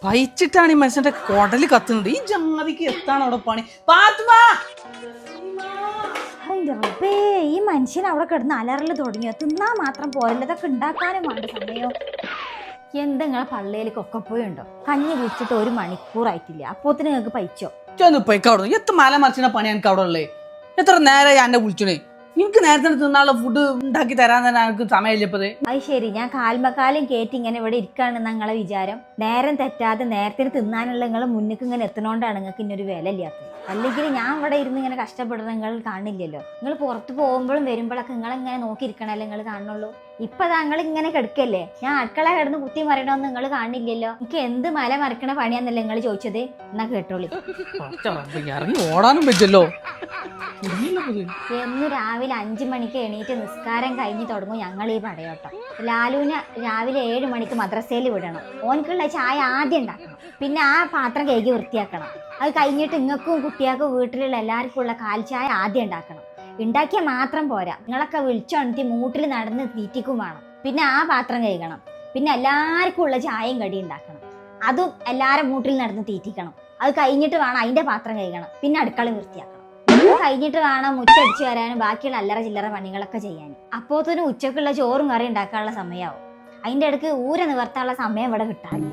പയിച്ചിട്ടാണ് ഈ മനുഷ്യന്റെ കൊടല് കത്തുന്നത്. ഈ ജാതിക്ക് എത്താണ് അവിടെ പണി? റബ്ബേ, ഈ മനുഷ്യൻ അവിടെ കിടന്ന് അലറല് തുടങ്ങിയോ? തിന്നാ മാത്രം പോരല്ലോ, ഇതൊക്കെ ഉണ്ടാക്കാനും വേണ്ട സമയോ. എന്തെങ്ങളെ പള്ളിയിലേക്കൊക്കെ പോയുണ്ടോ? കഞ്ഞി കുടിച്ചിട്ട് 1 മണിക്കൂറായിട്ടില്ല, അപ്പോത്തിന് നിങ്ങൾക്ക് പയിച്ചോ? പൊയ്ക്കവിടെ എത്ര മല മറിച്ചിന പണി എനിക്ക് അവിടെ ഉള്ളേ. എത്ര നേരം എന്നെ വിളിച്ചണേ. എനിക്ക് നേരത്തെ തിന്നാനുള്ള ഫുഡ് ഉണ്ടാക്കി തരാൻ തന്നെ എനിക്ക് സമയമില്ലപ്പത്. അത് ശരി, ഞാൻ കാൽമക്കാലും കേറ്റി ഇങ്ങനെ ഇവിടെ ഇരിക്കാണെന്ന് നിങ്ങളെ വിചാരം? നേരം തെറ്റാതെ നേരത്തിന് തിന്നാനുള്ള നിങ്ങൾ മുന്നിക്ക് ഇങ്ങനെ എത്തണോണ്ടാണ് നിങ്ങൾക്ക് ഇന്നൊരു വില ഇല്ലാത്തത്. അല്ലെങ്കിൽ ഞാൻ ഇവിടെ ഇരുന്ന് ഇങ്ങനെ കഷ്ടപ്പെടുന്ന നിങ്ങൾ കാണില്ലല്ലോ. നിങ്ങൾ പുറത്ത് പോകുമ്പോഴും വരുമ്പോഴൊക്കെ നിങ്ങളിങ്ങനെ നോക്കിയിരിക്കണല്ലേ നിങ്ങൾ കാണുള്ളൂ. ഇപ്പൊ താങ്കൾ ഇങ്ങനെ കിടക്കല്ലേ, ഞാൻ അടുക്കള കിടന്ന് കുത്തി മറിയണമെന്ന് നിങ്ങൾ കാണില്ലല്ലോ. എനിക്ക് എന്ത് മല മറിക്കണ പണിയാന്നല്ലേ നിങ്ങൾ ചോദിച്ചത്? എന്നാ കേട്ടോളി. ഇറങ്ങി ഓടാനും പറ്റല്ലോ. എന്ന് രാവിലെ 5 മണിക്ക് എണീറ്റ് നിസ്കാരം കഴിഞ്ഞ് തുടങ്ങും ഞങ്ങൾ ഈ പടയോട്ടം. ലാലുവിനെ രാവിലെ 7 മണിക്ക് മദ്രസയിൽ വിടണം. ഓനക്കുള്ള ചായ ആദ്യം ഉണ്ടാക്കണം, പിന്നെ ആ പാത്രം കഴുകി വൃത്തിയാക്കണം. അത് കഴിഞ്ഞിട്ട് ഇങ്ങൾക്കും കുട്ടികൾക്കും വീട്ടിലുള്ള എല്ലാവർക്കും ഉള്ള കാൽച്ചായ ആദ്യം ഉണ്ടാക്കണം. ഉണ്ടാക്കിയാൽ മാത്രം പോരാ, നിങ്ങളൊക്കെ വിളിച്ചുണർത്തി മൂട്ടിൽ നടന്ന് തീറ്റിക്കും വേണം. പിന്നെ ആ പാത്രം കഴുകണം, പിന്നെ എല്ലാവർക്കും ഉള്ള ചായയും കടി ഉണ്ടാക്കണം. അതും എല്ലാവരും മൂട്ടിൽ നടന്ന് തീറ്റിക്കണം. അത് കഴിഞ്ഞിട്ട് വേണം അതിൻ്റെ പാത്രം കഴുകണം, പിന്നെ അടുക്കള വൃത്തിയാക്കണം. കഴിഞ്ഞിട്ട് വേണം മുറ്റടിച്ചു വരാനും ബാക്കിയുള്ള അല്ലറ ചില്ലറ പണികളൊക്കെ ചെയ്യാനും. അപ്പോഴത്തേനും ഉച്ചക്കുള്ള ചോറും കറി ഉണ്ടാക്കാനുള്ള സമയമാവും. അതിൻ്റെ ഇടയ്ക്ക് ഊര നിവർത്താനുള്ള സമയം ഇവിടെ കിട്ടാറില്ല.